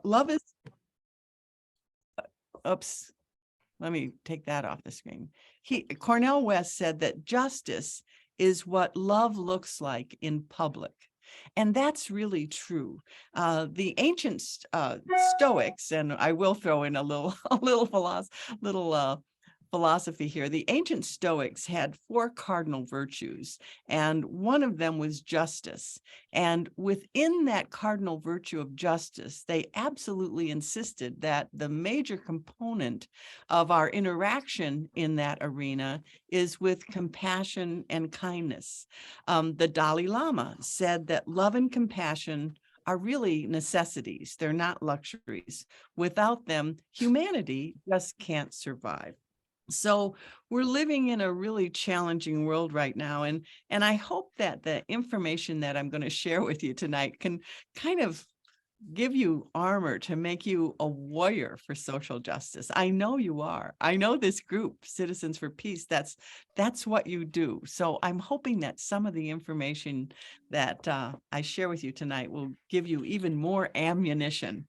love is, oops, let me take that off the screen. Cornel West said that justice is what love looks like in public. And that's really true. The ancient Stoics, and I will throw in a little philosophy here. The ancient Stoics had 4 cardinal virtues, and one of them was justice. And within that cardinal virtue of justice, they absolutely insisted that the major component of our interaction in that arena is with compassion and kindness. The Dalai Lama said that love and compassion are really necessities. They're not luxuries. Without them, humanity just can't survive. So we're living in a really challenging world right now. And I hope that the information that I'm going to share with you tonight can kind of give you armor to make you a warrior for social justice. I know you are. I know this group, Citizens for Peace, that's what you do. So I'm hoping that some of the information that I share with you tonight will give you even more ammunition.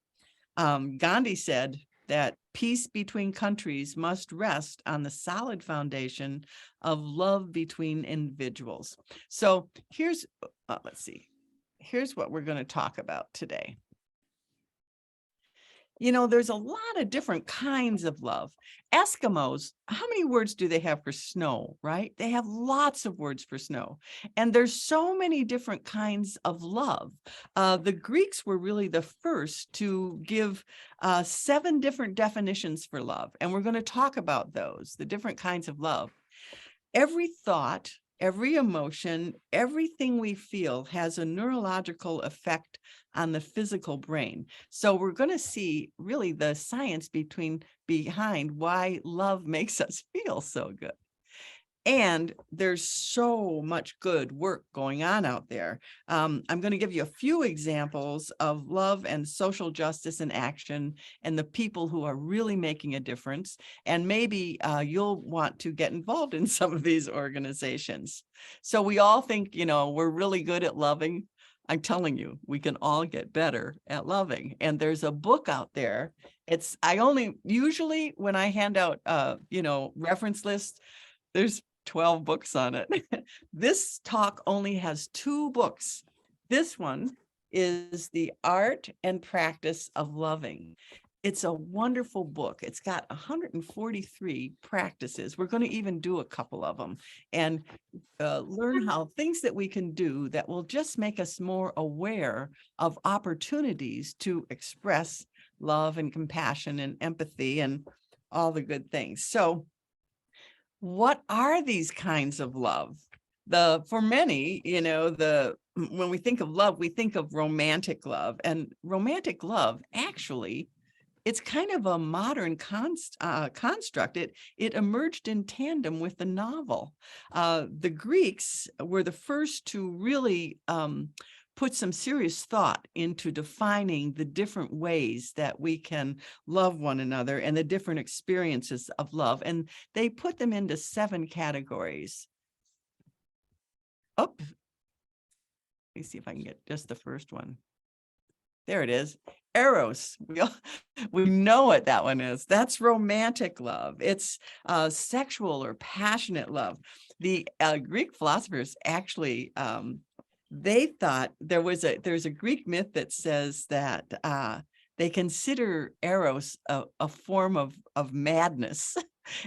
Gandhi said that peace between countries must rest on the solid foundation of love between individuals. So here's, let's see, here's what we're going to talk about today. You know, there's a lot of different kinds of love. Eskimos, how many words do they have for snow, right? They have lots of words for snow. And there's so many different kinds of love. The Greeks were really the first to give 7 different definitions for love. And we're going to talk about those, the different kinds of love. Every thought, every emotion, everything we feel has a neurological effect on the physical brain. So we're going to see really the science behind why love makes us feel so good. And there's so much good work going on out there. I'm going to give you a few examples of love and social justice in action and the people who are really making a difference. And maybe you'll want to get involved in some of these organizations. So we all think, you know, we're really good at loving. I'm telling you, we can all get better at loving. And there's a book out there. Usually when I hand out, reference lists, there's 12 books on it. This talk only has 2 books. This one is The Art and Practice of Loving. It's a wonderful book. It's got 143 practices. We're going to even do a couple of them and learn how things that we can do that will just make us more aware of opportunities to express love and compassion and empathy and all the good things. So what are these kinds of love? For many, you know, when we think of love, we think of romantic love, and romantic love, actually, it's kind of a modern construct. It emerged in tandem with the novel. The Greeks were the first to really put some serious thought into defining the different ways that we can love one another and the different experiences of love. And they put them into 7 categories. Oh, let me see if I can get just the first one. There it is. Eros. We know what that one is. That's romantic love. It's sexual or passionate love. The Greek philosophers actually they thought there's a Greek myth that says that they consider Eros a form of madness.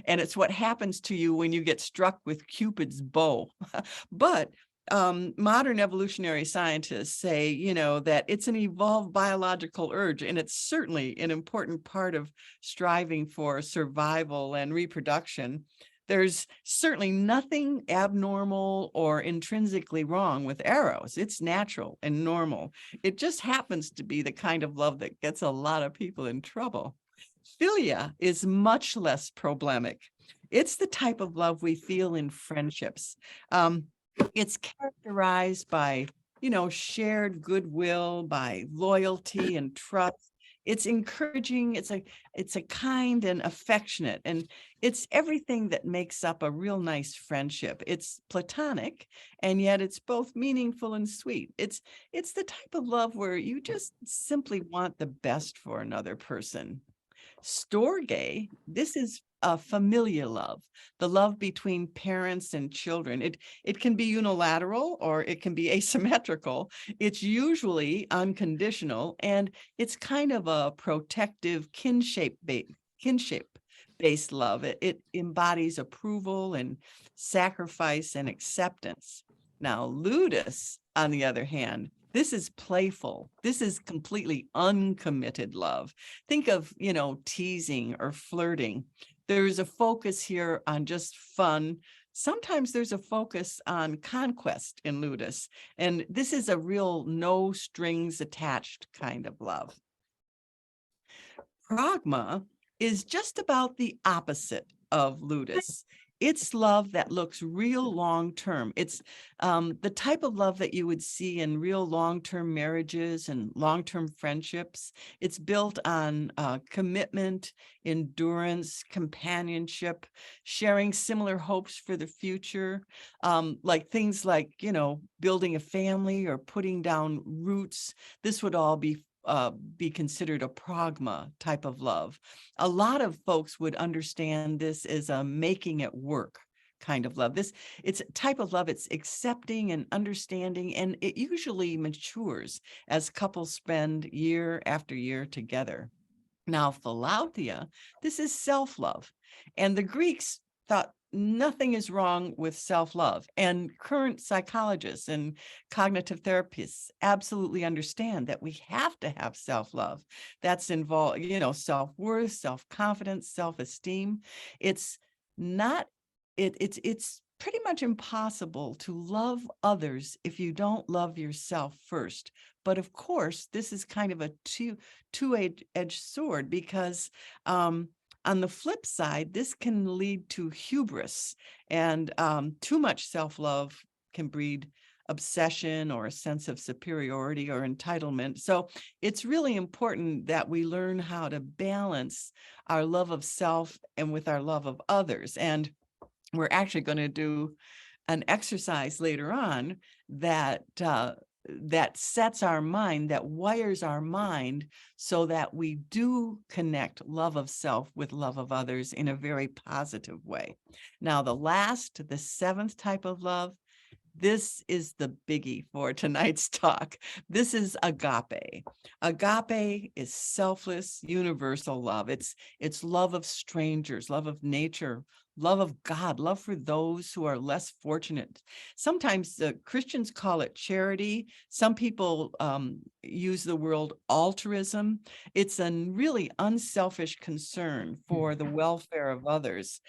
And it's what happens to you when you get struck with Cupid's bow. But modern evolutionary scientists say, you know, that it's an evolved biological urge, and it's certainly an important part of striving for survival and reproduction. There's certainly nothing abnormal or intrinsically wrong with Eros. It's natural and normal. It just happens to be the kind of love that gets a lot of people in trouble. Philia is much less problematic. It's the type of love we feel in friendships. It's characterized by, you know, shared goodwill, by loyalty and trust. It's encouraging, it's a kind and affectionate, and it's everything that makes up a real nice friendship. It's platonic, and yet it's both meaningful and sweet. It's the type of love where you just simply want the best for another person. Storge, this is a familiar love, the love between parents and children. It can be unilateral or it can be asymmetrical. It's usually unconditional, and it's kind of a protective kinship-based love. It embodies approval and sacrifice and acceptance. Now, ludus, on the other hand, this is playful. This is completely uncommitted love. Think of, teasing or flirting. There's a focus here on just fun. Sometimes there's a focus on conquest in ludus. And this is a real no strings attached kind of love. Pragma is just about the opposite of ludus. It's love that looks real long-term. It's the type of love that you would see in real long-term marriages and long-term friendships. It's built on commitment, endurance, companionship, sharing similar hopes for the future, like things like, building a family or putting down roots. This would all be considered a pragma type of love. A lot of folks would understand this as a making it work kind of love. It's a type of love, it's accepting and understanding, and it usually matures as couples spend year after year together. Now, philautia, this is self-love. And the Greeks thought nothing is wrong with self-love. And current psychologists and cognitive therapists absolutely understand that we have to have self-love. That's involved, self-worth, self-confidence, self-esteem. It's not, it's pretty much impossible to love others if you don't love yourself first. But of course, this is kind of a two-edged sword, because on the flip side, this can lead to hubris, and too much self-love can breed obsession or a sense of superiority or entitlement. So it's really important that we learn how to balance our love of self and with our love of others. And we're actually going to do an exercise later on that sets our mind, that wires our mind so that we do connect love of self with love of others in a very positive way. Now, the seventh type of love, this is the biggie for tonight's talk. This is agape. Agape is selfless, universal love. It's love of strangers, love of nature, love of God, love for those who are less fortunate. Sometimes Christians call it charity. Some people use the word altruism. It's a really unselfish concern for the welfare of others.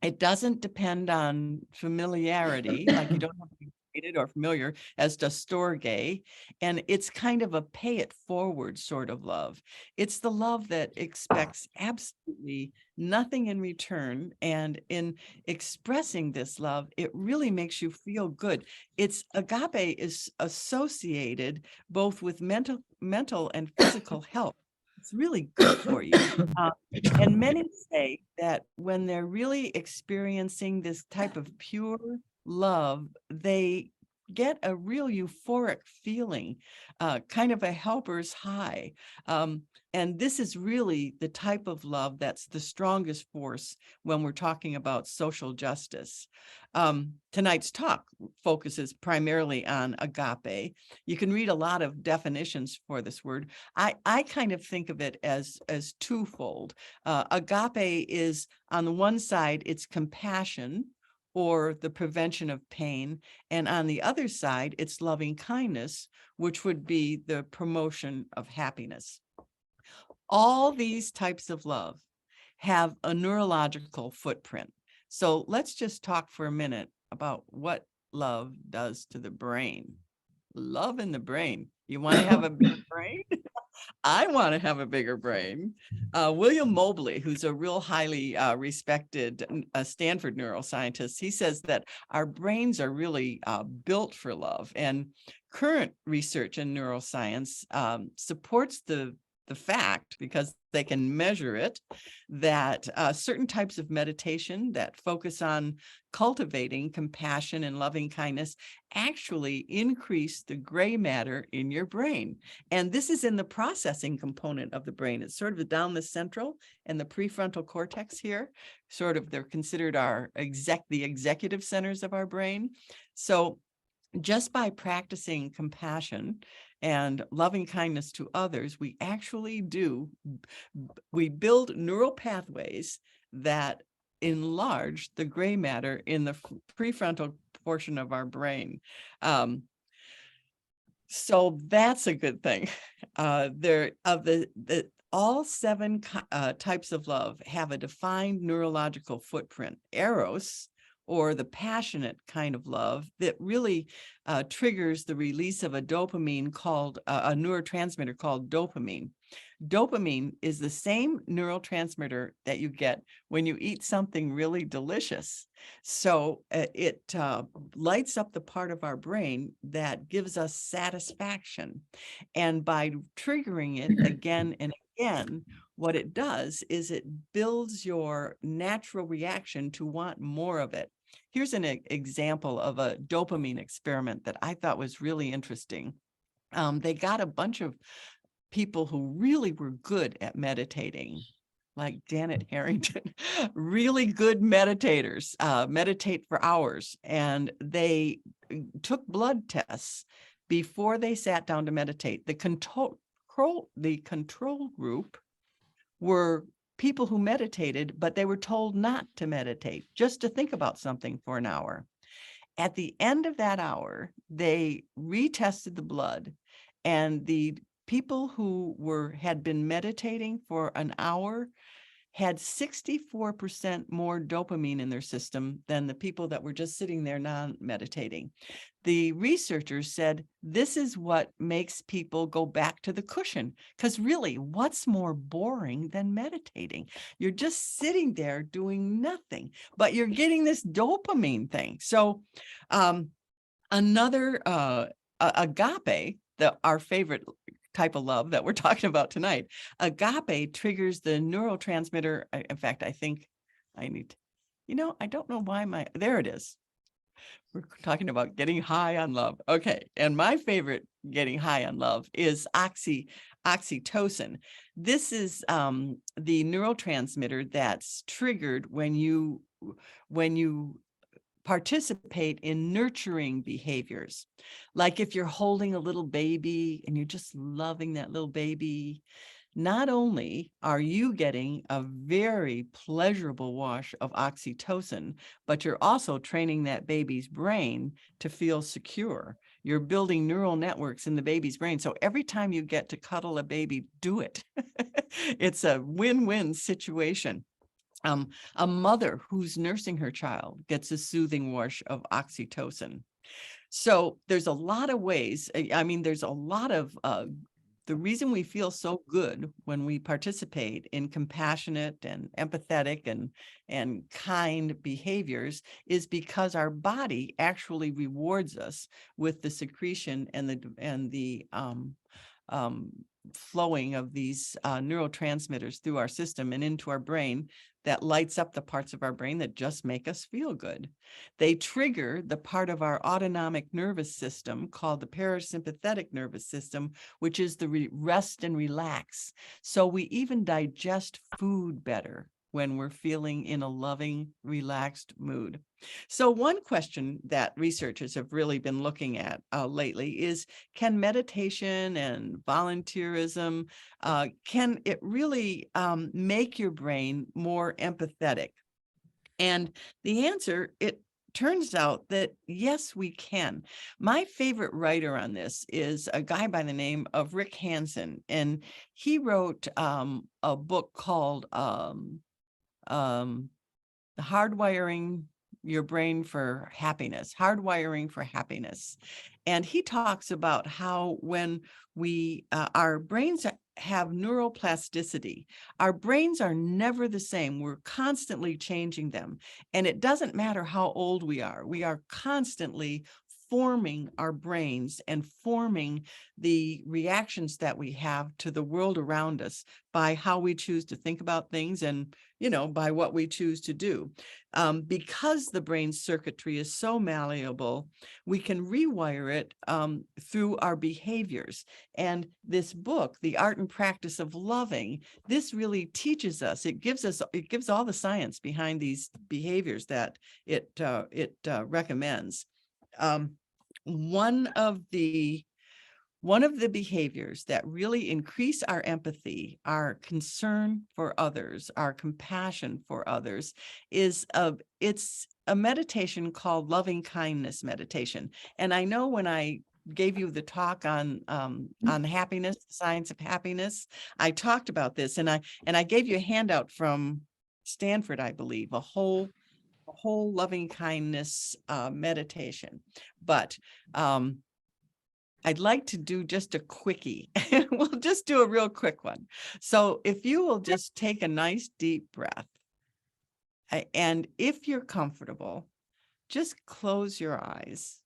It doesn't depend on familiarity, like you don't have to be related or familiar, as does storge, and it's kind of a pay it forward sort of love. It's the love that expects absolutely nothing in return, and in expressing this love, it really makes you feel good. Agape is associated both with mental and physical health. It's really good for you. And many say that when they're really experiencing this type of pure love, they get a real euphoric feeling, kind of a helper's high. And this is really the type of love that's the strongest force when we're talking about social justice. Tonight's talk focuses primarily on agape. You can read a lot of definitions for this word. I kind of think of it as twofold. Agape is, on the one side, it's compassion or the prevention of pain. And on the other side, it's loving kindness, which would be the promotion of happiness. All these types of love have a neurological footprint. So let's just talk for a minute about what love does to the brain. Love in the brain. You want to have a big brain? I want to have a bigger brain. William Mobley, who's a real highly respected Stanford neuroscientist, he says that our brains are really built for love. And current research in neuroscience supports the the fact, because they can measure it, that certain types of meditation that focus on cultivating compassion and loving kindness actually increase the gray matter in your brain. And this is in the processing component of the brain. It's sort of down the central and the prefrontal cortex here. Sort of, they're considered the executive centers of our brain. So just by practicing compassion and loving kindness to others, we build neural pathways that enlarge the gray matter in the prefrontal portion of our brain. So that's a good thing. All seven types of love have a defined neurological footprint. Eros, or the passionate kind of love, that really triggers the release of a dopamine called a neurotransmitter called dopamine. Dopamine is the same neurotransmitter that you get when you eat something really delicious. So it lights up the part of our brain that gives us satisfaction. And by triggering it again and again, what it does is it builds your natural reaction to want more of it. Here's an example of a dopamine experiment that I thought was really interesting. They got a bunch of people who really were good at meditating, like Janet Harrington, really good meditators, meditate for hours. And they took blood tests before they sat down to meditate. The control group were people who meditated, but they were told not to meditate, just to think about something for an hour. At the end of that hour, they retested the blood, and the people who had been meditating for an hour had 64% more dopamine in their system than the people that were just sitting there non-meditating. The researchers said this is what makes people go back to the cushion, because really, what's more boring than meditating? You're just sitting there doing nothing, but you're getting this dopamine thing. So another agape, our favorite type of love that we're talking about tonight, agape triggers the neurotransmitter. In fact, I think I need, I don't know why there it is. We're talking about getting high on love. Okay. And my favorite getting high on love is oxytocin. This is the neurotransmitter that's triggered when you participate in nurturing behaviors. Like if you're holding a little baby and you're just loving that little baby, not only are you getting a very pleasurable wash of oxytocin, but you're also training that baby's brain to feel secure. You're building neural networks in the baby's brain. So every time you get to cuddle a baby, do it. It's a win-win situation. A mother who's nursing her child gets a soothing wash of oxytocin. So there's a lot of ways. I mean, there's a lot of the reason we feel so good when we participate in compassionate and empathetic and kind behaviors is because our body actually rewards us with the secretion and the flowing of these neurotransmitters through our system and into our brain that lights up the parts of our brain that just make us feel good. They trigger the part of our autonomic nervous system called the parasympathetic nervous system, which is the rest and relax. So we even digest food better when we're feeling in a loving, relaxed mood. So one question that researchers have really been looking at lately is, can meditation and volunteerism, can it really make your brain more empathetic? And the answer, it turns out that yes, we can. My favorite writer on this is a guy by the name of Rick Hansen, and he wrote a book called Hardwiring Your Brain for Happiness, Hardwiring for Happiness. And he talks about how when our brains have neuroplasticity, our brains are never the same. We're constantly changing them. And it doesn't matter how old we are constantly forming our brains and forming the reactions that we have to the world around us by how we choose to think about things and, by what we choose to do. Because the brain circuitry is so malleable, we can rewire it through our behaviors. And this book, The Art and Practice of Loving, this really teaches us, it gives all the science behind these behaviors that it recommends. One of the behaviors that really increase our empathy, our concern for others, our compassion for others it's a meditation called loving kindness meditation. And I know when I gave you the talk on happiness, the science of happiness, I talked about this, and I gave you a handout from Stanford, I believe, a whole loving kindness meditation. But I'd like to do just a quickie. We'll just do a real quick one. So if you will just take a nice deep breath, and if you're comfortable, just close your eyes.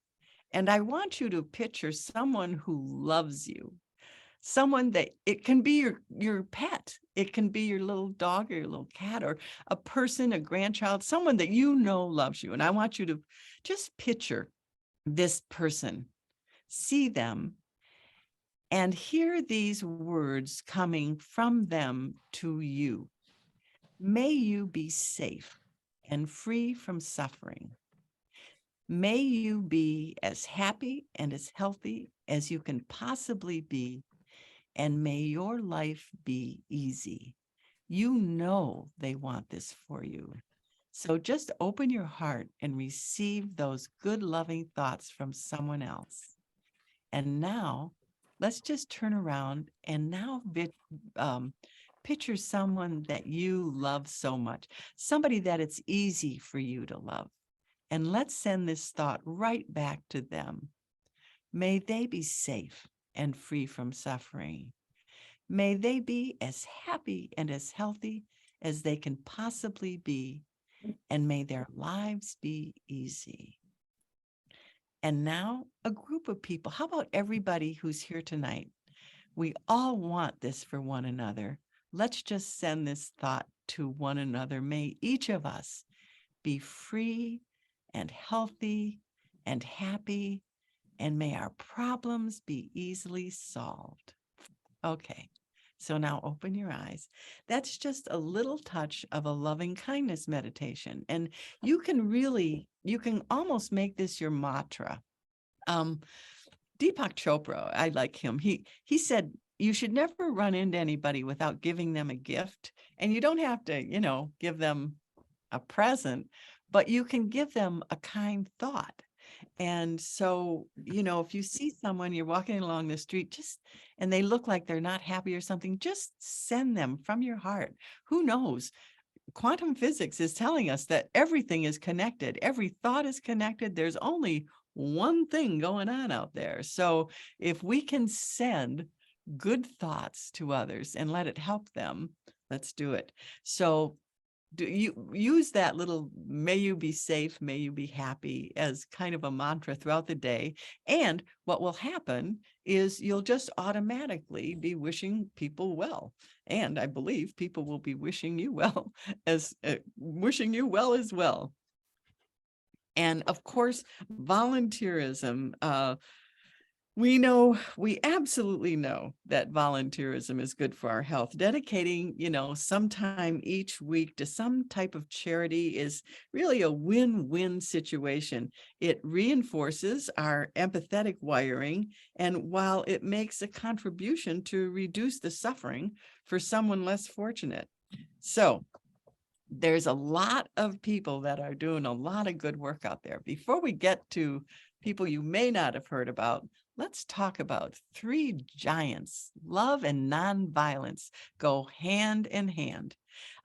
And I want you to picture someone who loves you, someone that it can be your pet. It can be your little dog or your little cat, or a person, a grandchild, someone that loves you. And I want you to just picture this person, see them, and hear these words coming from them to you. May you be safe and free from suffering. May you be as happy and as healthy as you can possibly be, and may your life be easy. You know they want this for you. So just open your heart and receive those good, loving thoughts from someone else. And now let's just turn around and now picture someone that you love so much, somebody that it's easy for you to love. And let's send this thought right back to them. May they be safe and free from suffering. May they be as happy and as healthy as they can possibly be, and may their lives be easy. And now a group of people, how about everybody who's here tonight? We all want this for one another. Let's just send this thought to one another. May each of us be free and healthy and happy, and may our problems be easily solved. Okay, so now open your eyes. That's just a little touch of a loving kindness meditation. And you can almost make this your mantra. Deepak Chopra, I like him. He said, you should never run into anybody without giving them a gift. And you don't have to, give them a present, but you can give them a kind thought. And so, if you see someone, you're walking along the street, and they look like they're not happy or something, just send them from your heart. Who knows? Quantum physics is telling us that everything is connected. Every thought is connected. There's only one thing going on out there. So if we can send good thoughts to others and let it help them, let's do it. So do you use that little may you be safe, may you be happy as kind of a mantra throughout the day. And what will happen is you'll just automatically be wishing people well. And I believe people will be wishing you well as well. And of course, volunteerism. We absolutely know that volunteerism is good for our health. Dedicating, some time each week to some type of charity is really a win-win situation. It reinforces our empathetic wiring, and while it makes a contribution to reduce the suffering for someone less fortunate. So there's a lot of people that are doing a lot of good work out there. Before we get to people you may not have heard about, let's talk about three giants. Love and nonviolence go hand in hand.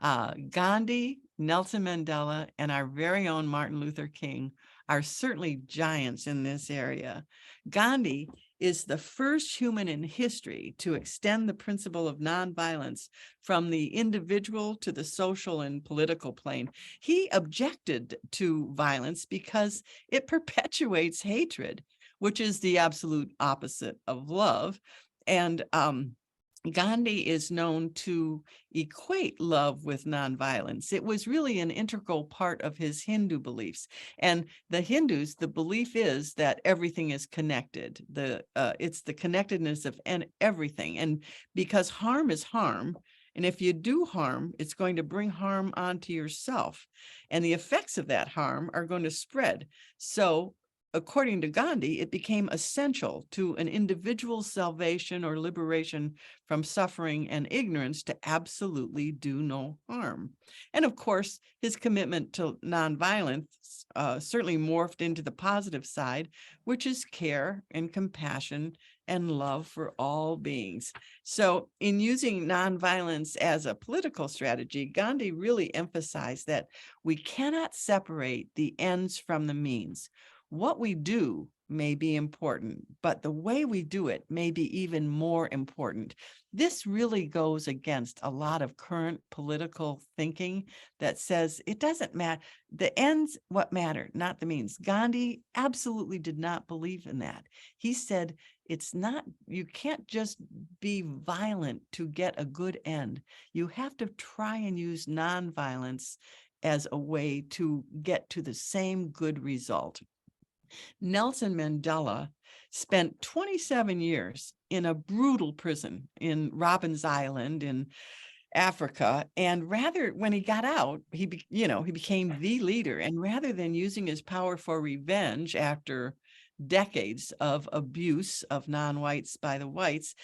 Gandhi, Nelson Mandela, and our very own Martin Luther King are certainly giants in this area. Gandhi, is the first human in history to extend the principle of nonviolence from the individual to the social and political plane. He objected to violence because it perpetuates hatred, which is the absolute opposite of love. And Gandhi is known to equate love with nonviolence. It was really an integral part of his Hindu beliefs. And the Hindus, the belief is that everything is connected. It's the connectedness of everything. And because harm is harm, and if you do harm, it's going to bring harm onto yourself. And the effects of that harm are going to spread. So according to Gandhi, it became essential to an individual's salvation or liberation from suffering and ignorance to absolutely do no harm. And of course, his commitment to nonviolence certainly morphed into the positive side, which is care and compassion and love for all beings. So in using nonviolence as a political strategy, Gandhi really emphasized that we cannot separate the ends from the means. What we do may be important, but the way we do it may be even more important. This really goes against a lot of current political thinking that says it doesn't matter. The ends what matter, not the means. Gandhi absolutely did not believe in that. He said it's not, you can't just be violent to get a good end. You have to try and use nonviolence as a way to get to the same good result. Nelson Mandela spent 27 years in a brutal prison in Robben Island in Africa. And when he got out, he became the leader. And rather than using his power for revenge after decades of abuse of non-whites by the whites,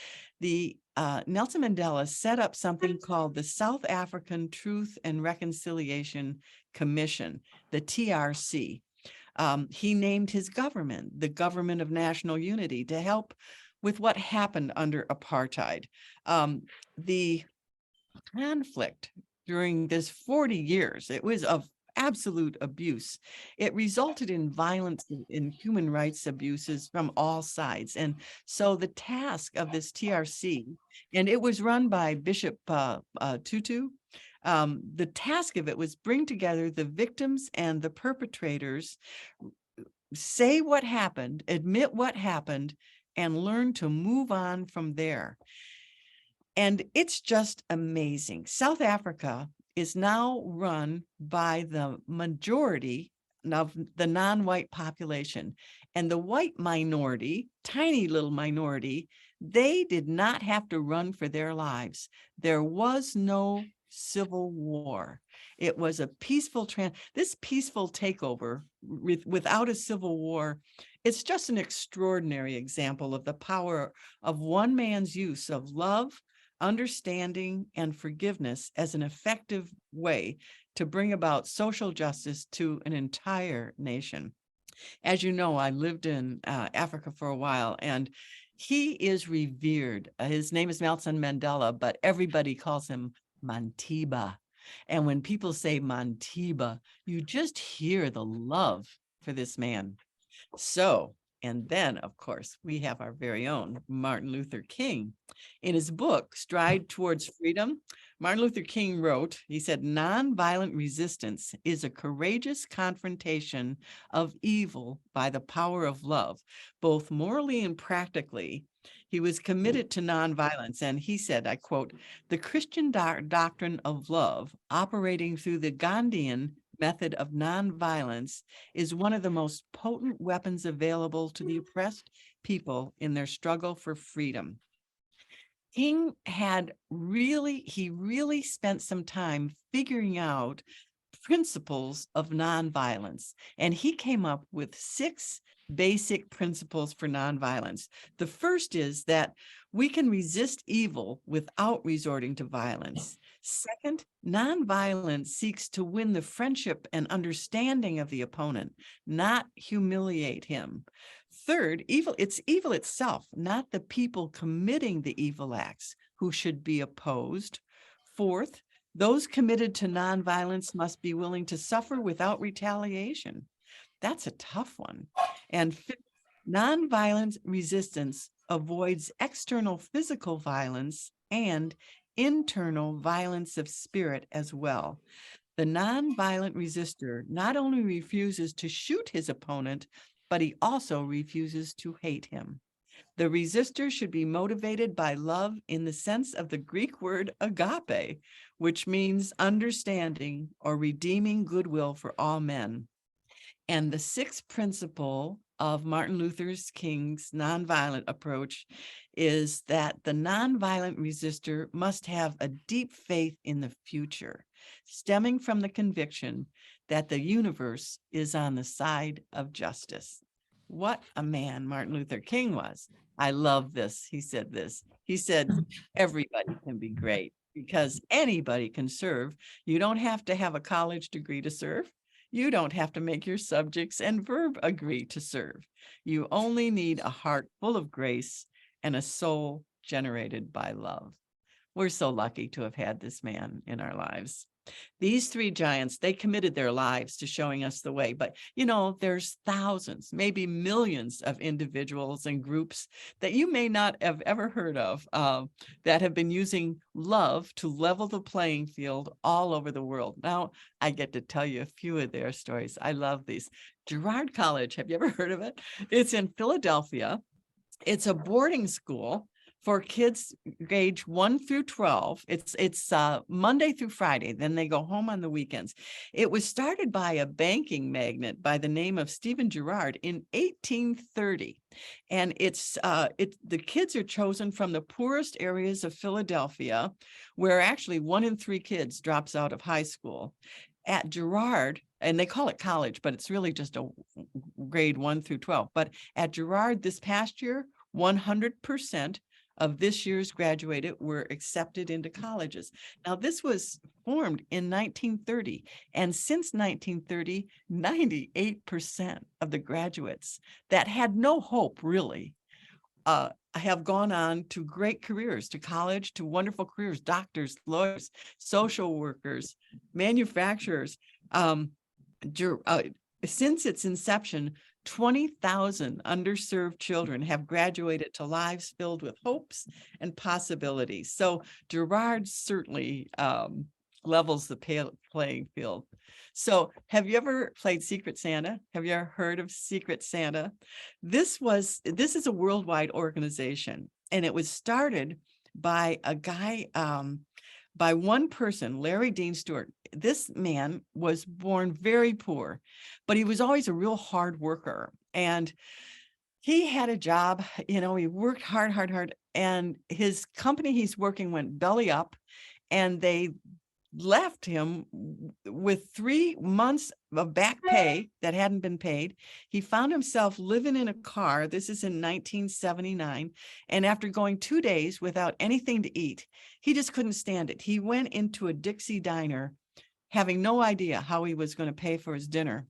Nelson Mandela set up something called the South African Truth and Reconciliation Commission, the TRC. He named his government, the Government of National Unity, to help with what happened under apartheid. The conflict during this 40 years, it was of absolute abuse. It resulted in violence and human rights abuses from all sides. And so the task of this TRC, and it was run by Bishop Tutu, the task of it was bring together the victims and the perpetrators, say what happened, admit what happened, and learn to move on from there. And it's just amazing. South Africa is now run by the majority of the non-white population. And the white minority, tiny little minority, they did not have to run for their lives. There was no civil war. It was a peaceful this peaceful takeover without a civil war. It's just an extraordinary example of the power of one man's use of love, understanding, and forgiveness as an effective way to bring about social justice to an entire nation. As you know, I lived in Africa for a while, and he is revered. His name is Nelson Mandela, but everybody calls him Mantiba. And when people say Mantiba, you just hear the love for this man. So, and then, of course, we have our very own Martin Luther King. In his book, Stride Towards Freedom, Martin Luther King wrote, he said, nonviolent resistance is a courageous confrontation of evil by the power of love, both morally and practically. He was committed to nonviolence, and he said, I quote, the Christian doctrine of love operating through the Gandhian method of nonviolence is one of the most potent weapons available to the oppressed people in their struggle for freedom. King really spent some time figuring out principles of nonviolence, and he came up with 6 basic principles for nonviolence. The first is that we can resist evil without resorting to violence. Second, nonviolence seeks to win the friendship and understanding of the opponent, not humiliate him. Third, it's evil itself, not the people committing the evil acts, who should be opposed. Fourth, those committed to nonviolence must be willing to suffer without retaliation. That's a tough one. And fifth, Nonviolent resistance avoids external physical violence and internal violence of spirit as well. The nonviolent resistor not only refuses to shoot his opponent, but he also refuses to hate him. The resistor should be motivated by love in the sense of the Greek word agape, which means understanding or redeeming goodwill for all men. And the sixth principle of Martin Luther King's nonviolent approach is that the nonviolent resistor must have a deep faith in the future, stemming from the conviction that the universe is on the side of justice. What a man Martin Luther King was. I love this. He said this. He said, everybody can be great because anybody can serve. You don't have to have a college degree to serve. You don't have to make your subjects and verb agree to serve. You only need a heart full of grace and a soul generated by love. We're so lucky to have had this man in our lives. These three giants, they committed their lives to showing us the way. But, there's thousands, maybe millions of individuals and groups that you may not have ever heard of that have been using love to level the playing field all over the world. Now, I get to tell you a few of their stories. I love these. Girard College, have you ever heard of it? It's in Philadelphia. It's a boarding school for kids age 1 through 12. It's Monday through Friday. Then they go home on the weekends. It was started by a banking magnate by the name of Stephen Girard in 1830. And the kids are chosen from the poorest areas of Philadelphia, where actually 1 in 3 kids drops out of high school. At Girard, and they call it college, but it's really just a grade 1 through 12. But at Girard this past year, 100% of this year's graduated were accepted into colleges. Now, this was formed in 1930, and since 1930, 98% of the graduates that had no hope really have gone on to great careers, to college, to wonderful careers, doctors, lawyers, social workers, manufacturers. Since its inception, 20,000 underserved children have graduated to lives filled with hopes and possibilities. So Girard certainly levels the playing field. So have you ever played Secret Santa? Have you ever heard of Secret Santa? This is a worldwide organization, and it was started by a guy, by one person, Larry Dean Stewart. This man was born very poor, but he was always a real hard worker. And he had a job, he worked hard, and his company he's working went belly up, and they left him with 3 months of back pay that hadn't been paid. He found himself living in a car. This is in 1979. And after going 2 days without anything to eat, he just couldn't stand it. He went into a Dixie diner, having no idea how he was going to pay for his dinner.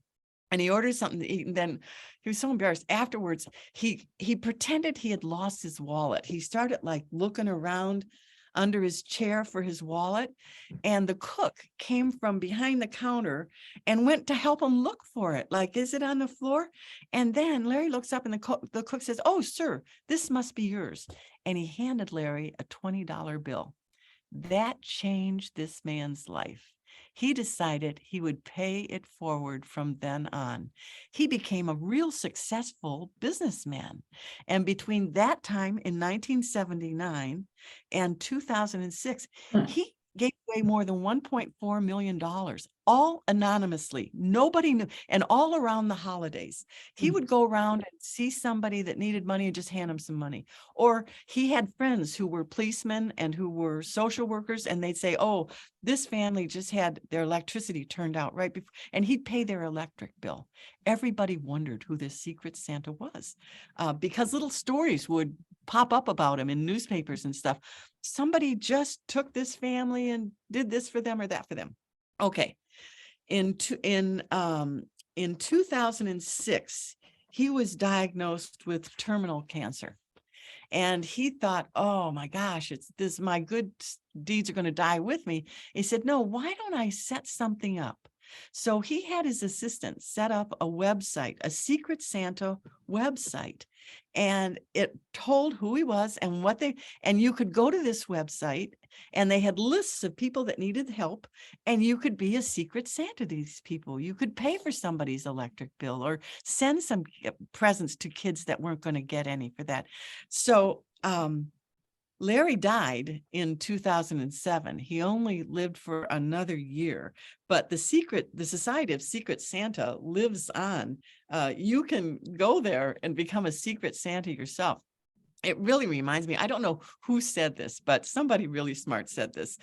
And he ordered something to eat, and then he was so embarrassed. Afterwards, he pretended he had lost his wallet. He started looking around under his chair for his wallet, and the cook came from behind the counter and went to help him look for it. Is it on the floor? And then Larry looks up, and the cook says, "Oh, sir, this must be yours." And he handed Larry a $20 bill. That changed this man's life. He decided he would pay it forward from then on. He became a real successful businessman. And between that time in 1979 and 2006, he gave away more than $1.4 million, all anonymously. Nobody knew. And all around the holidays, he would go around and see somebody that needed money and just hand them some money. Or he had friends who were policemen and who were social workers, and they'd say, "Oh, this family just had their electricity turned out right before," and he'd pay their electric bill. Everybody wondered who this Secret Santa was, because little stories would pop up about him in newspapers and stuff. Somebody just took this family and did this for them or that for them. Okay. In 2006, he was diagnosed with terminal cancer. And he thought, "Oh my gosh, my good deeds are going to die with me." He said, "No, why don't I set something up So he had his assistant set up a website, a Secret Santa website, and it told who he was and what and you could go to this website, and they had lists of people that needed help, and you could be a Secret Santa to these people. You could pay for somebody's electric bill or send some presents to kids that weren't going to get any for that. So, Larry died in 2007. He only lived for another year, but the Society of Secret Santa lives on. You can go there and become a Secret Santa yourself. It really reminds me, I don't know who said this, but somebody really smart said this.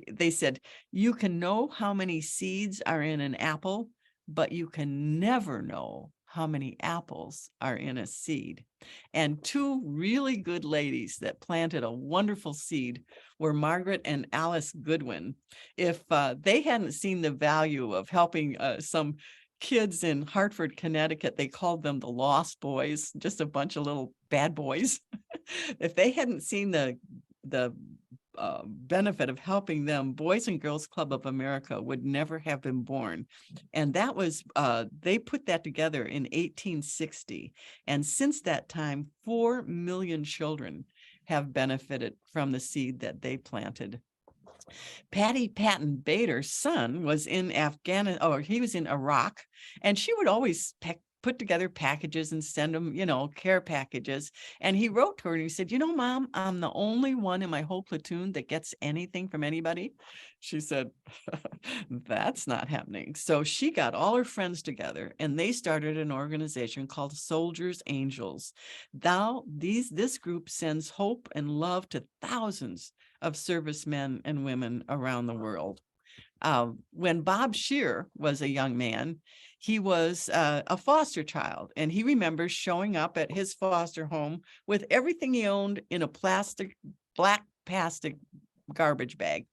They said, you can know how many seeds are in an apple, but you can never know how many apples are in a seed. And two really good ladies that planted a wonderful seed were Margaret and Alice Goodwin. If they hadn't seen the value of helping some kids in Hartford, Connecticut, they called them the Lost Boys, just a bunch of little bad boys. If they hadn't seen the benefit of helping them, Boys and Girls Club of America would never have been born. And that was, they put that together in 1860. And since that time, 4 million children have benefited from the seed that they planted. Patty Patton Bader's son was in he was in Iraq, and she would always put together packages and send them, care packages. And he wrote to her and he said, Mom, I'm the only one in my whole platoon that gets anything from anybody. She said, that's not happening. So she got all her friends together and they started an organization called Soldiers Angels. This group sends hope and love to thousands of servicemen and women around the world. When Bob Scheer was a young man, he was a foster child, and he remembers showing up at his foster home with everything he owned in a black plastic garbage bag.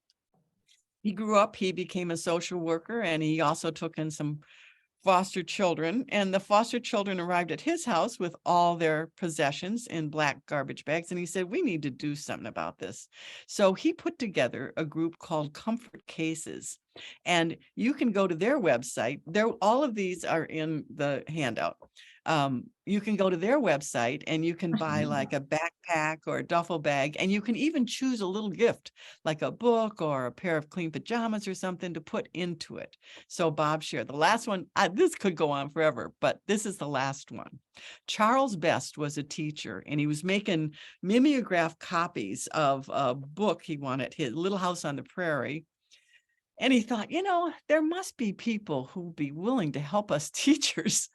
He grew up, he became a social worker, and he also took in some foster children, and the foster children arrived at his house with all their possessions in black garbage bags. And he said, we need to do something about this. So he put together a group called Comfort Cases, and you can go to their website. All of these are in the handout. You can go to their website and you can buy like a backpack or a duffel bag, and you can even choose a little gift like a book or a pair of clean pajamas or something to put into it. So Bob Scheer, the last one, this could go on forever, but this is the last one. Charles Best was a teacher, and he was making mimeograph copies of a book he wanted, his Little House on the Prairie. And he thought, there must be people who'd be willing to help us teachers.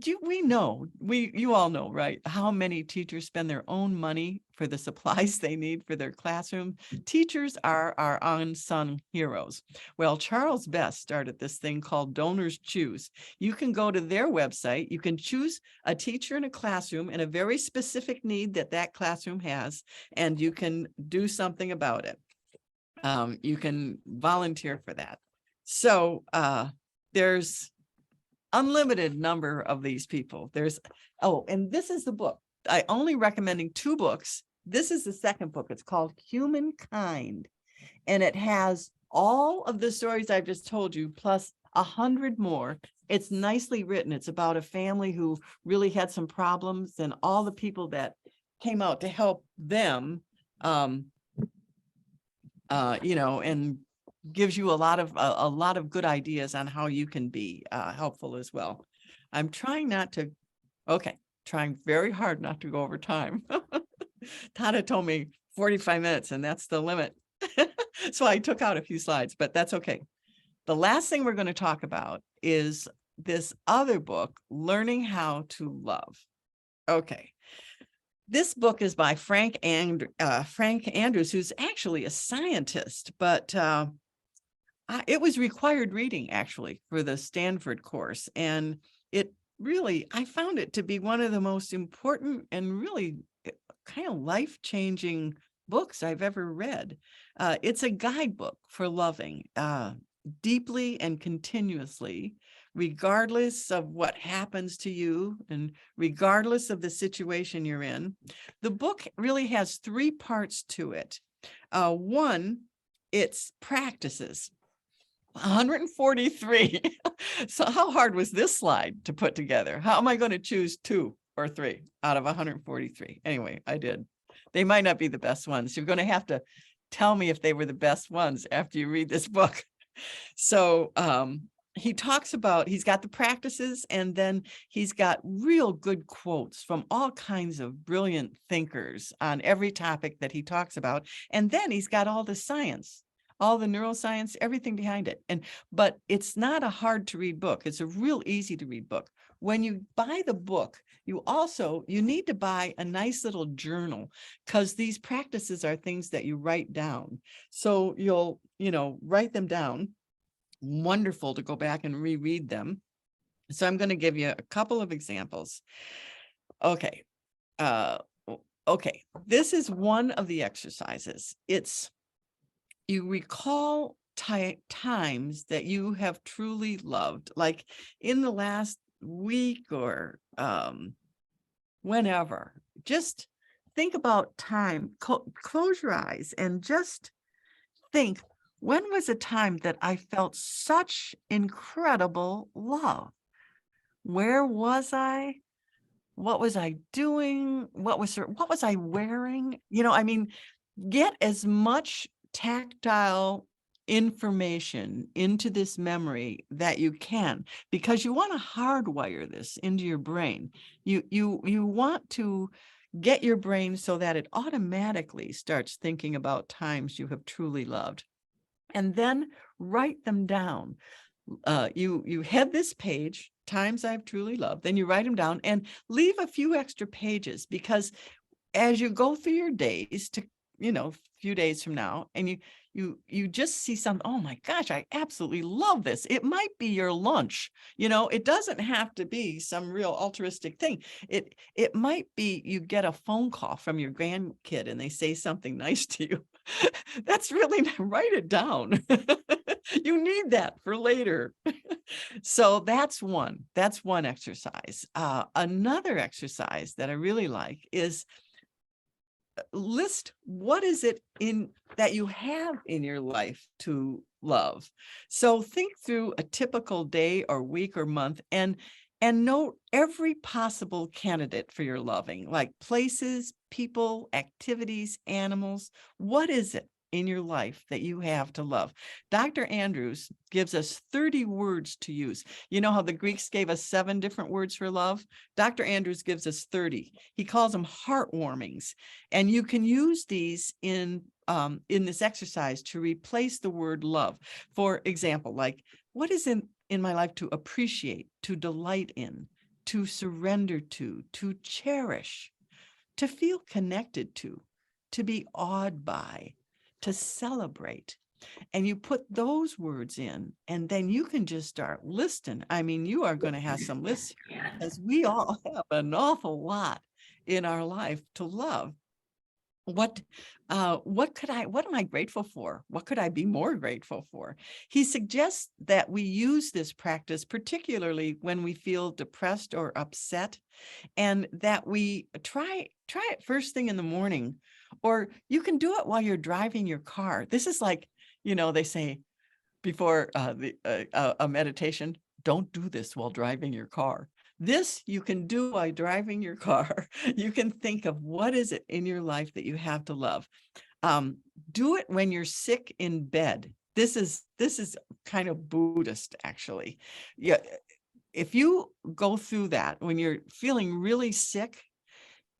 You all know, right, how many teachers spend their own money for the supplies they need for their classroom. Teachers are our unsung heroes. Well, Charles Best started this thing called Donors Choose. You can go to their website. You can choose a teacher in a classroom and a very specific need that classroom has, and you can do something about it. You can volunteer for that. So there's unlimited number of these people. And this is the book. I only recommending 2 books. This is the second book. It's called Humankind, and it has all of the stories I've just told you, plus 100 more. It's nicely written. It's about a family who really had some problems, and all the people that came out to help them, and gives you a lot of good ideas on how you can be helpful as well. I'm trying very hard not to go over time. Tana told me 45 minutes, and that's the limit. So I took out a few slides, but that's okay. The last thing we're going to talk about is this other book, Learning How to Love. Okay. This book is by Frank Andrews, who's actually a scientist, but it was required reading actually for the Stanford course. And I found it to be one of the most important and really kind of life-changing books I've ever read. It's a guidebook for loving deeply and continuously, regardless of what happens to you and regardless of the situation you're in. The book really has 3 parts to it. One, it's practices. 143. So how hard was this slide to put together? How am I going to choose 2 or 3 out of 143? Anyway, I did. They might not be the best ones. You're going to have to tell me if they were the best ones after you read this book. So he talks about, he's got the practices, and then he's got real good quotes from all kinds of brilliant thinkers on every topic that he talks about. And then he's got all the science, all the neuroscience, everything behind it. But it's not a hard to read book. It's a real easy to read book. When you buy the book, you need to buy a nice little journal, because these practices are things that you write down. So you'll, write them down. Wonderful to go back and reread them. So I'm going to give you a couple of examples. Okay. Okay. This is one of the exercises. It's, you recall times that you have truly loved, like in the last week or whenever. Just think about time. Close your eyes and just think, when was a time that I felt such incredible love? Where was I? What was I doing? What was I wearing? Get as much tactile information into this memory that you can, because you want to hardwire this into your brain. You want to get your brain so that it automatically starts thinking about times you have truly loved, and then write them down. You head this page, times I've truly loved, then you write them down and leave a few extra pages, because as you go through your days to, a few days from now, and you just see something, oh my gosh, I absolutely love this. It might be your lunch. It doesn't have to be some real altruistic thing. It might be you get a phone call from your grandkid and they say something nice to you. That's really, write it down. You need that for later. So that's one exercise. Another exercise that I really like is list what is it that you have in your life to love. So think through a typical day or week or month, and note every possible candidate for your loving, like places, people, activities, animals. What is it in your life that you have to love? Dr. Andrews gives us 30 words to use. You know how the Greeks gave us 7 different words for love? Dr. Andrews gives us 30. He calls them heartwarmings. And you can use these in this exercise to replace the word love. For example, like, what is in my life to appreciate, to delight in, to surrender to cherish, to feel connected to be awed by, to celebrate. And you put those words in, and then you can just start listing. You are going to have some lists, as we all have an awful lot in our life to love. What am I grateful for? What could I be more grateful for? He suggests that we use this practice, particularly when we feel depressed or upset, and that we try it first thing in the morning, or you can do it while you're driving your car. This is like, they say before a meditation, don't do this while driving your car. This you can do while driving your car. You can think of what is it in your life that you have to love. Do it when you're sick in bed. This is kind of Buddhist, actually. Yeah, if you go through that when you're feeling really sick,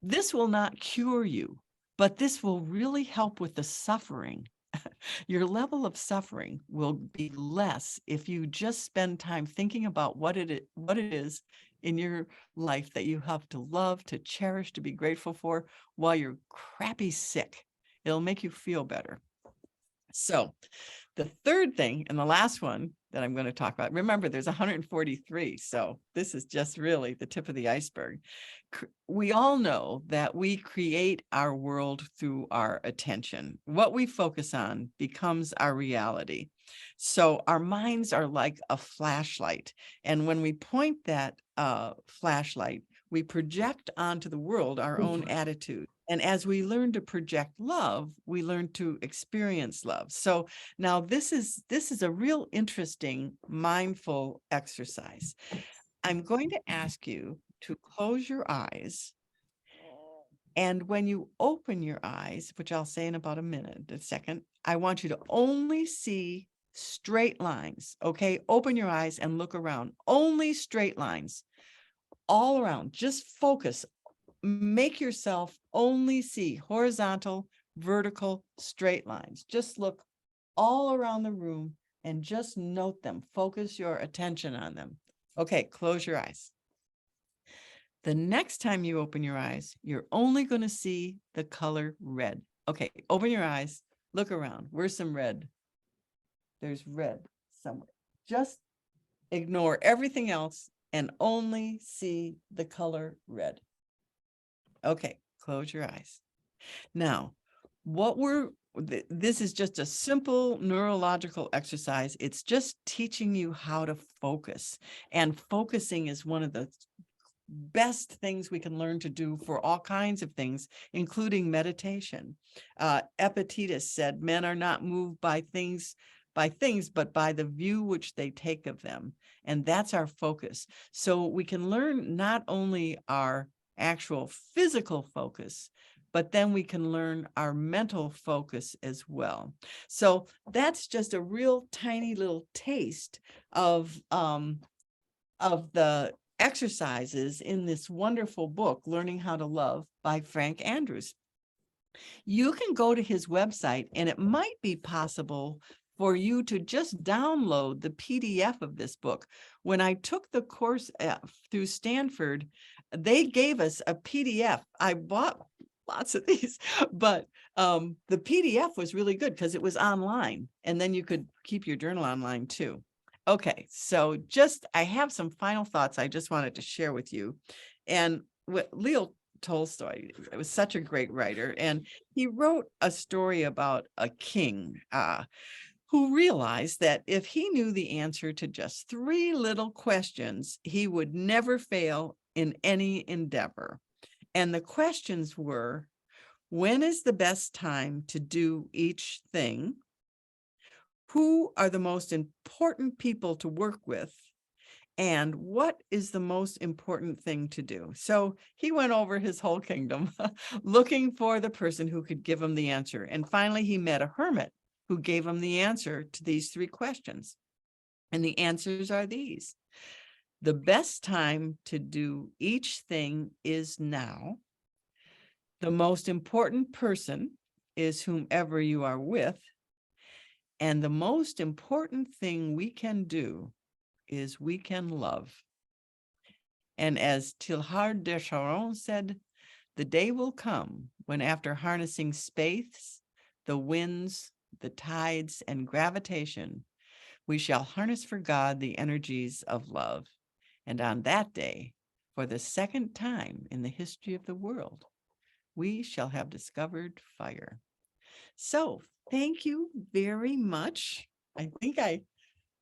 this will not cure you, but this will really help with the suffering. Your level of suffering will be less if you just spend time thinking about what it is in your life that you have to love, to cherish, to be grateful for while you're crappy sick. It'll make you feel better. So the third thing, and the last one that I'm going to talk about, remember there's 143. So this is just really the tip of the iceberg. We all know that we create our world through our attention. What we focus on becomes our reality. So our minds are like a flashlight. And when we point that flashlight, we project onto the world our own attitude, And as we learn to project love, we learn to experience love. So now this is a real interesting mindful exercise. I'm going to ask you to close your eyes. And when you open your eyes, which I'll say in about a second, I want you to only see straight lines. Okay. Open your eyes and look around. Only straight lines all around. Just focus. Make yourself only see horizontal, vertical, straight lines. Just look all around the room and just note them. Focus your attention on them. Okay, close your eyes. The next time you open your eyes, you're only going to see the color red. Okay, open your eyes, look around. Where's some red? There's red somewhere. Just ignore everything else and only see the color red. Okay, close your eyes. Now, this is just a simple neurological exercise. It's just teaching you how to focus. And focusing is one of the best things we can learn to do for all kinds of things, including meditation. Epictetus said, men are not moved by things, but by the view which they take of them. And that's our focus. So we can learn not only our actual physical focus, but then we can learn our mental focus as well. So that's just a real tiny little taste of the exercises in this wonderful book, Learning How to Love by Frank Andrews. You can go to his website, and it might be possible for you to just download the PDF of this book. When I took the course through Stanford, they gave us a PDF. I bought lots of these, but the PDF was really good because it was online, and then you could keep your journal online too. Okay, so I have some final thoughts I just wanted to share with you. And Leo Tolstoy was such a great writer, and he wrote a story about a king who realized that if he knew the answer to just 3 little questions, he would never fail in any endeavor. And the questions were, when is the best time to do each thing? Who are the most important people to work with? And what is the most important thing to do? So he went over his whole kingdom looking for the person who could give him the answer. And finally, he met a hermit who gave him the answer to these 3 questions. And the answers are these. The best time to do each thing is now. The most important person is whomever you are with. And the most important thing we can do is we can love. And as Teilhard de Chardin said, the day will come when, after harnessing space, the winds, the tides, and gravitation, we shall harness for God the energies of love. And on that day, for the second time in the history of the world, we shall have discovered fire. So thank you very much. I think I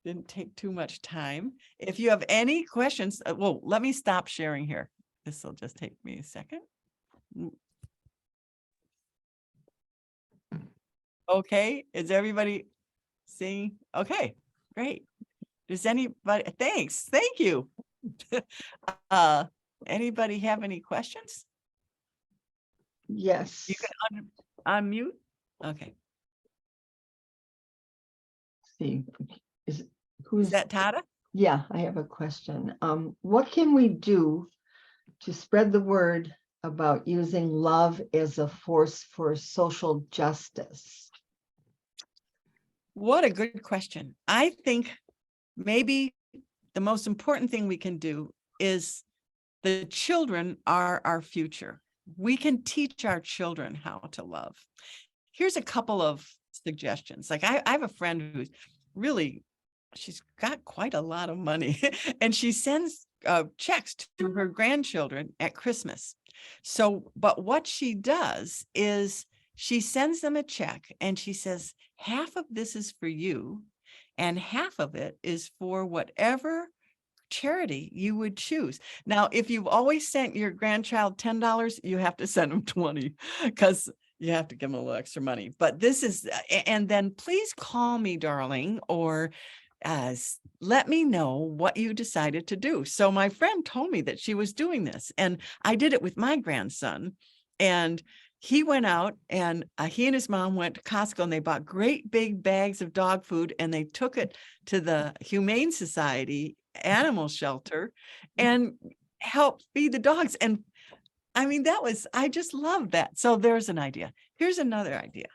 didn't take too much time. If you have any questions, well, let me stop sharing here. This will just take me a second. Okay, is everybody seeing? Okay, great. Does anybody, thanks, thank you. Anybody have any questions? Yes. You can unmute. Okay. See, Is who's that Tada? Yeah, I have a question. What can we do to spread the word about using love as a force for social justice? What a good question. I think maybe the most important thing we can do is the children are our future. We can teach our children how to love. Here's a couple of suggestions. Like I have a friend who's really, she's got quite a lot of money and she sends checks to her grandchildren at Christmas. So, but what she does is she sends them a check and she says, half of this is for you and half of it is for whatever charity you would choose. Now, if you've always sent your grandchild $10, you have to send them 20 because you have to give them a little extra money. But this is, and then please call me, darling, or let me know what you decided to do. So my friend told me that she was doing this, and I did it with my grandson. And he went out, and he and his mom went to Costco, and they bought great big bags of dog food, and they took it to the Humane Society animal shelter and helped feed the dogs. And I mean, I just love that. So there's an idea. Here's another idea.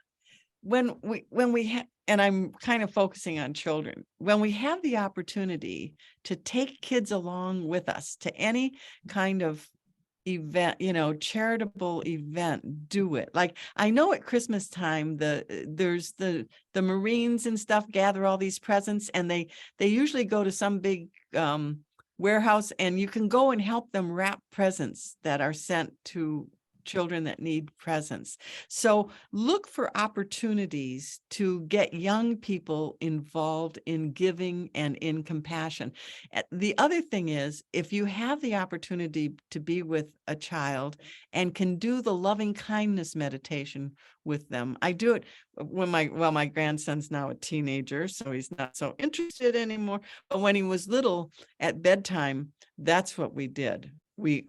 When we have, and I'm kind of focusing on children, when we have the opportunity to take kids along with us to any kind of event, charitable event, do it. Like, I know at Christmas time, there's the Marines and stuff gather all these presents, and they usually go to some big warehouse, and you can go and help them wrap presents that are sent to children that need presents. So look for opportunities to get young people involved in giving and in compassion. The other thing is, if you have the opportunity to be with a child and can do the loving kindness meditation with them. I do it when my grandson's now a teenager, so he's not so interested anymore. But when he was little, at bedtime, that's what we did. We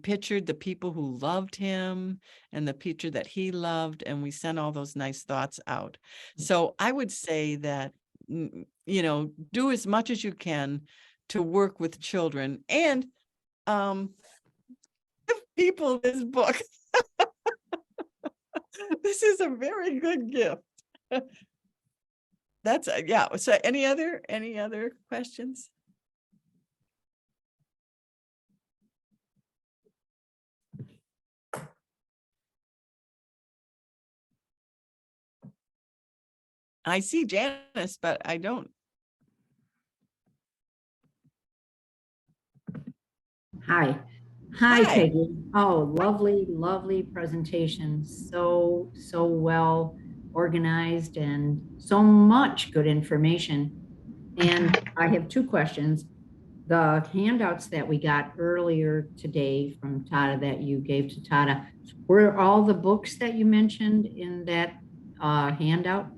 pictured the people who loved him and the picture that he loved, and we sent all those nice thoughts out. So I would say that, do as much as you can to work with children, and give people this book. This is a very good gift. That's yeah. So any other questions? I see Janice, but I don't. Hi. Hi, Peggy. Oh, lovely presentation. So well organized and so much good information. And I have two questions. The handouts that we got earlier today from Tata, that you gave to Tata, were all the books that you mentioned in that handout?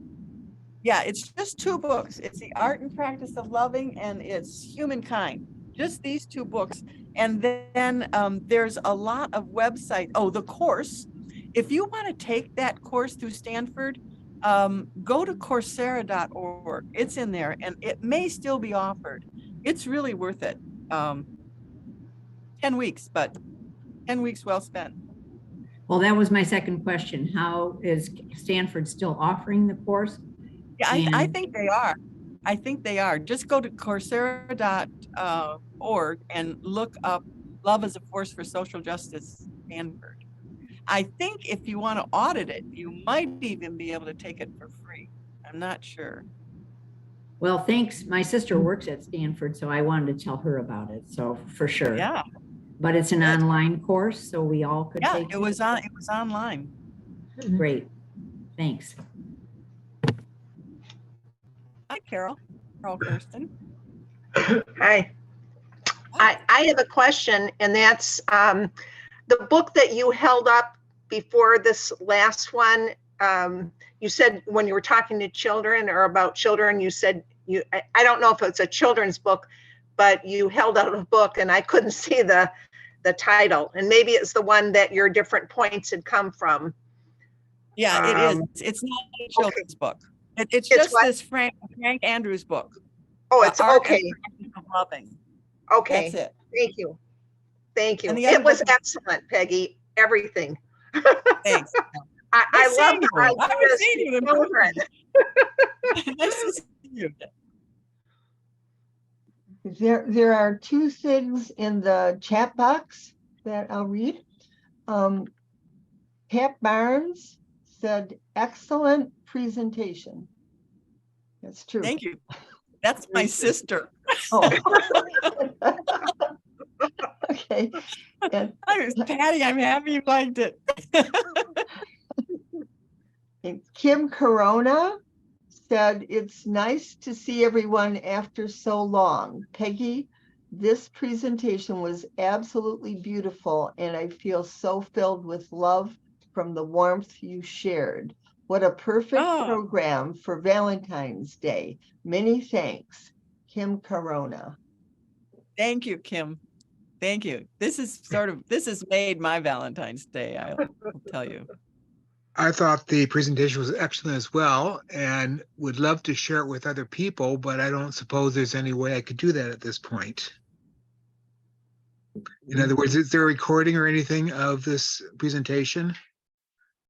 Yeah, it's just two books. It's The Art and Practice of Loving, and it's Humankind. Just these two books. And then there's a lot of websites. Oh, the course. If you want to take that course through Stanford, go to Coursera.org. It's in there, and it may still be offered. It's really worth it. 10 weeks, but 10 weeks well spent. Well, that was my second question. How is Stanford still offering the course? Yeah, I think they are. I think they are. Just go to Coursera.org and look up Love as a Force for Social Justice Stanford. I think if you want to audit it, you might even be able to take it for free. I'm not sure. Well, thanks. My sister works at Stanford, so I wanted to tell her about it. So for sure. Yeah. But it's an online course, so we all could take it. It was online. Great. Thanks. Hi, Carol Kirsten. Hi. I have a question, and that's the book that you held up before this last one. You said when you were talking to children or about children, you said I don't know if it's a children's book, but you held out a book and I couldn't see the title, and maybe it's the one that your different points had come from. Yeah, it is. It's not a children's book. It's just this Frank Andrews book. Oh, it's okay. Loving. Okay. That's it. Thank you. Thank you. And It was excellent, Peggy. Everything. Thanks. I love you. children. Nice to see you. There are two things in the chat box that I'll read. Pat Barnes said, excellent presentation. That's true. Thank you. That's my sister. Oh. Okay. And Patty, I'm happy you liked it. And Kim Corona said, it's nice to see everyone after so long. Peggy, This presentation was absolutely beautiful, and I feel so filled with love from the warmth you shared. What a perfect Oh. program for Valentine's Day. Many thanks, Kim Corona. Thank you, Kim. Thank you. This has made my Valentine's Day, I'll tell you. I thought the presentation was excellent as well and would love to share it with other people, but I don't suppose there's any way I could do that at this point. In other words, is there a recording or anything of this presentation?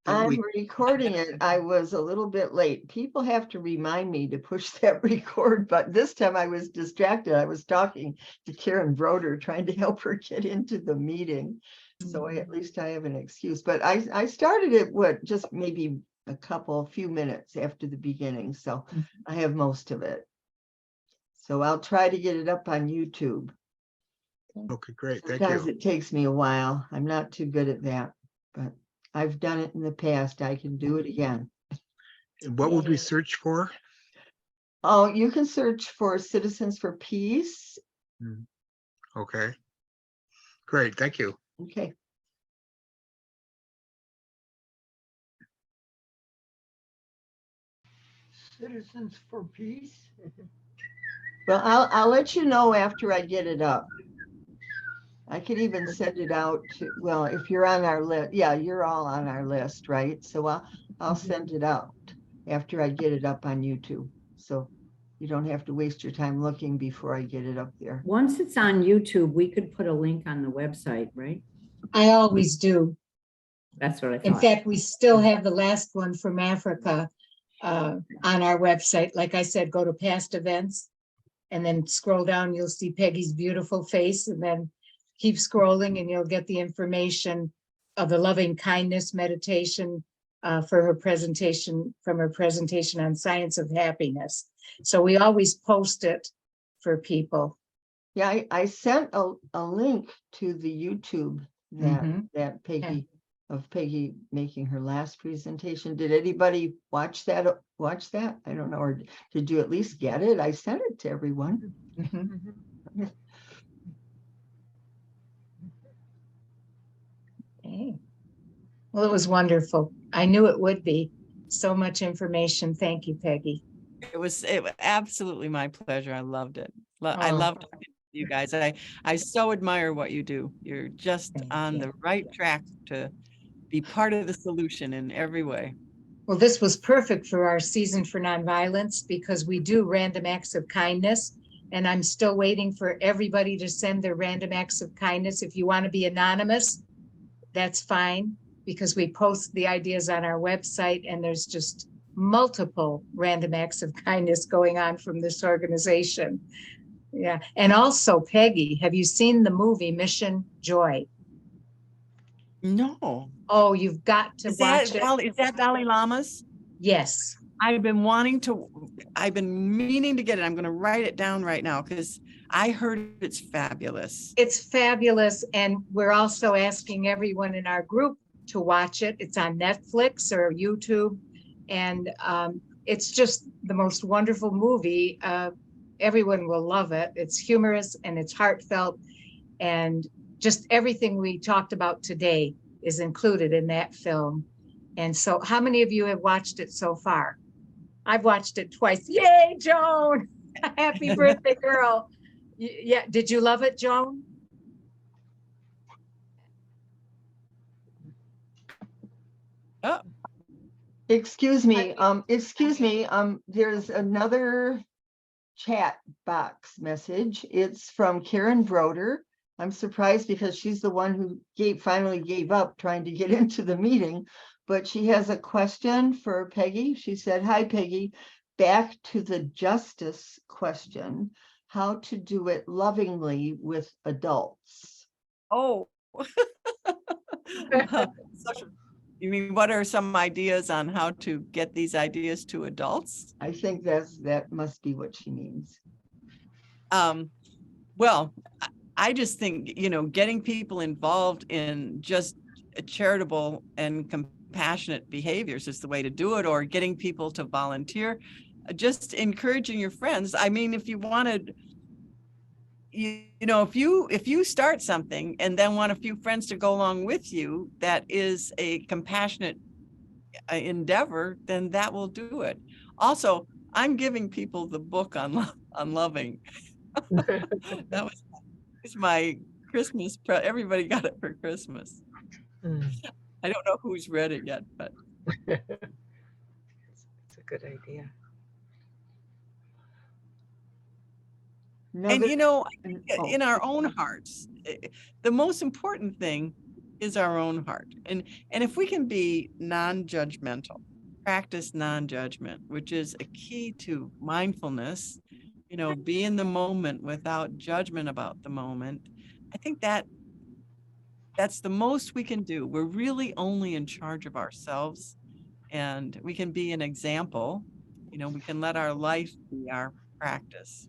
I'm recording it. I was a little bit late. People have to remind me to push that record, but this time I was distracted. I was talking to Karen Broder, trying to help her get into the meeting. So at least I have an excuse, but I started it, just maybe a few minutes after the beginning. So I have most of it. So I'll try to get it up on YouTube. Okay, great. Thank Sometimes you. it takes me a while. I'm not too good at that, but I've done it in the past. I can do it again. And what would we search for? Oh, you can search for Citizens for Peace. Okay. Great. Thank you. Okay. Citizens for Peace. Well, I'll let you know after I get it up. I could even send it out to, well, if you're on our list, yeah, you're all on our list, right? So I'll send it out after I get it up on YouTube. So you don't have to waste your time looking before I get it up there. Once it's on YouTube, we could put a link on the website, right? I always do. That's what I In thought. fact, we still have the last one from Africa on our website. Like I said, go to past events and then scroll down, you'll see Peggy's beautiful face, and then keep scrolling and you'll get the information of the loving kindness meditation for her presentation, from her presentation on science of happiness. So we always post it for people. Yeah, I sent a link to the YouTube that Peggy, of Peggy making her last presentation. Did anybody watch that? I don't know, or did you at least get it? I sent it to everyone. Okay. Well, it was wonderful. I knew it would be. So much information. Thank you, Peggy. It was absolutely my pleasure. I loved it. I loved talking to you guys. I so admire what you do. You're just on the right track to be part of the solution in every way. Well, this was perfect for our season for nonviolence because we do random acts of kindness. And I'm still waiting for everybody to send their random acts of kindness. If you want to be anonymous, that's fine, because we post the ideas on our website and there's just multiple random acts of kindness going on from this organization. Yeah. And also, Peggy, have you seen the movie Mission Joy? No. Oh, you've got to watch it. Is that Dalai Lama's? Yes. I've been meaning to get it. I'm going to write it down right now because I heard it's fabulous. It's fabulous. And we're also asking everyone in our group to watch it. It's on Netflix or YouTube. And it's just the most wonderful movie. Everyone will love it. It's humorous and it's heartfelt. And just everything we talked about today is included in that film. And so how many of you have watched it so far? I've watched it twice. Yay, Joan! Happy birthday, girl. Yeah, did you love it, Joan? Oh. Excuse me, there's another chat box message. It's from Karen Broder. I'm surprised because she's the one who finally gave up trying to get into the meeting, but she has a question for Peggy. She said, "Hi, Peggy, back to the justice question, how to do it lovingly with adults." Oh. You mean, what are some ideas on how to get these ideas to adults? I think that must be what she means. Well, I just think, getting people involved in just charitable and compassionate behaviors is the way to do it, or getting people to volunteer, just encouraging your friends. I mean, if you wanted, if you start something and then want a few friends to go along with you, that is a compassionate endeavor, then that will do it. Also, I'm giving people the book on loving. That was my Christmas. Everybody got it for Christmas. I don't know who's read it yet, but it's a good idea. and Oh. in our own hearts, the most important thing is our own heart. And if we can be non-judgmental, practice non-judgment, which is a key to mindfulness, be in the moment without judgment about the moment. I think that's the most we can do. We're really only in charge of ourselves, and we can be an example. We can let our life be our practice.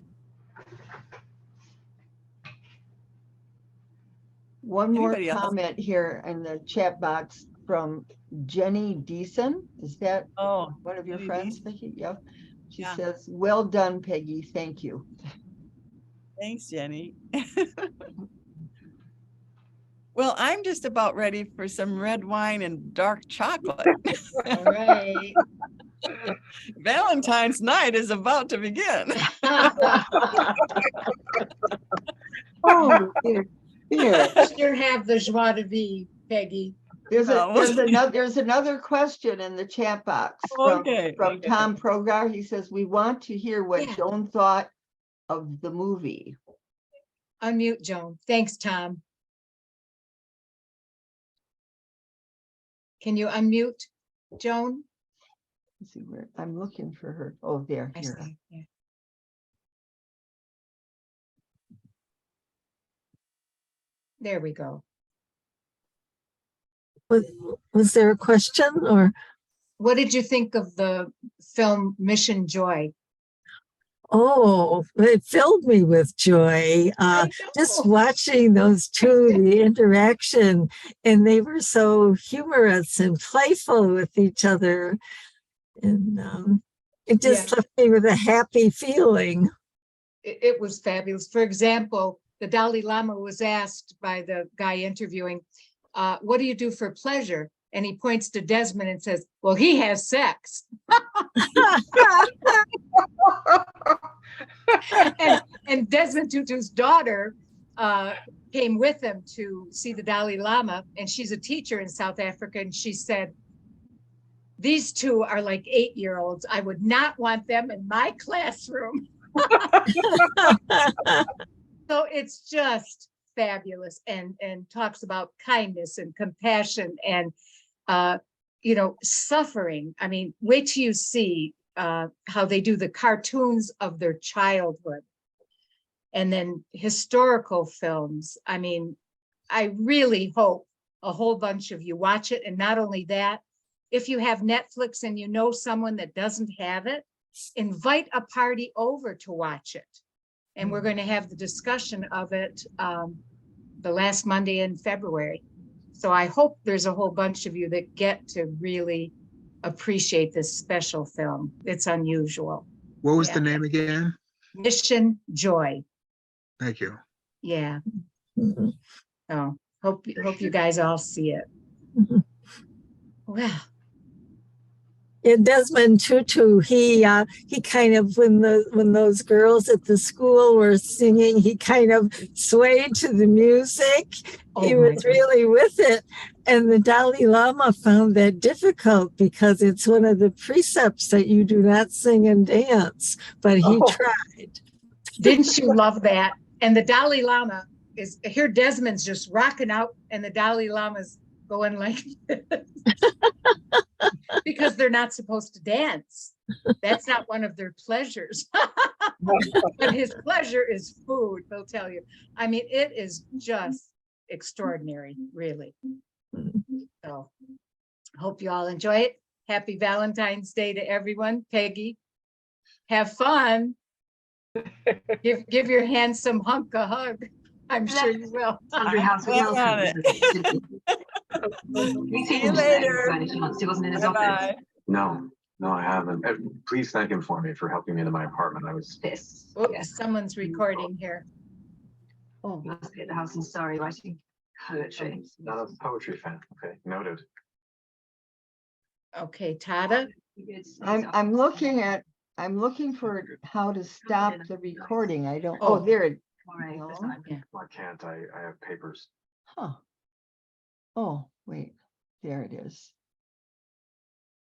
One more Anybody else? comment here in the chat box from Jenny Deason. Is that one of your Jenny friends, Deason? Peggy? Yep. She Yeah. says, well done, Peggy. Thank you. Thanks, Jenny. Well, I'm just about ready for some red wine and dark chocolate. All right. Valentine's night is about to begin. Oh, dear. Sure have the joie de vivre, Peggy. There's Oh, another question in the chat box Okay, from okay. Tom Progar. He says, we want to hear what Yeah. Joan thought of the movie. Unmute Joan. Thanks, Tom. Can you unmute Joan? Let's see where I'm looking for her. Oh, there. I Here. see. Yeah. There we go. Was there a question or? What did you think of the film Mission Joy? Oh, it filled me with joy. Just watching those two, the interaction, and they were so humorous and playful with each other. And it just left me with a happy feeling. It was fabulous. For example, the Dalai Lama was asked by the guy interviewing, what do you do for pleasure? And he points to Desmond and says, well, he has sex. and Desmond Tutu's daughter came with him to see the Dalai Lama, and she's a teacher in South Africa, and she said, these two are like 8-year-olds. I would not want them in my classroom. So it's just fabulous, and talks about kindness and compassion and suffering. I mean, wait till you see how they do the cartoons of their childhood, and then historical films. I mean, I really hope a whole bunch of you watch it. And not only that, if you have Netflix and you know someone that doesn't have it, invite a party over to watch it. And we're going to have the discussion of it the last Monday in February. So I hope there's a whole bunch of you that get to really appreciate this special film. It's unusual. What was the name again? Mission Joy. Thank you. Yeah. So hope you guys all see it. Well. Yeah, Desmond Tutu, he kind of, when those girls at the school were singing, he kind of swayed to the music. He was really with it. And the Dalai Lama found that difficult because it's one of the precepts that you do not sing and dance, but he tried. Didn't you love that? And the Dalai Lama is here. Desmond's just rocking out, and the Dalai Lama's going like this. Because they're not supposed to dance. That's not one of their pleasures. But his pleasure is food, they'll tell you. I mean, it is just extraordinary, really. So hope you all enjoy it. Happy Valentine's Day to everyone. Peggy, have fun. Give your handsome hunk a hug. I'm sure you will. See you later. Bye-bye. No, I haven't. Please thank him for me for helping me into my apartment. I was Oops, someone's recording here. Oh, Must be at the house in Surrey writing poetry. Not a poetry fan. Okay, noted. Okay, Tada, I'm looking for how to stop the recording. I don't, Oh. oh, there it, yeah. I can't. I have papers. huh. Oh, wait, there it is.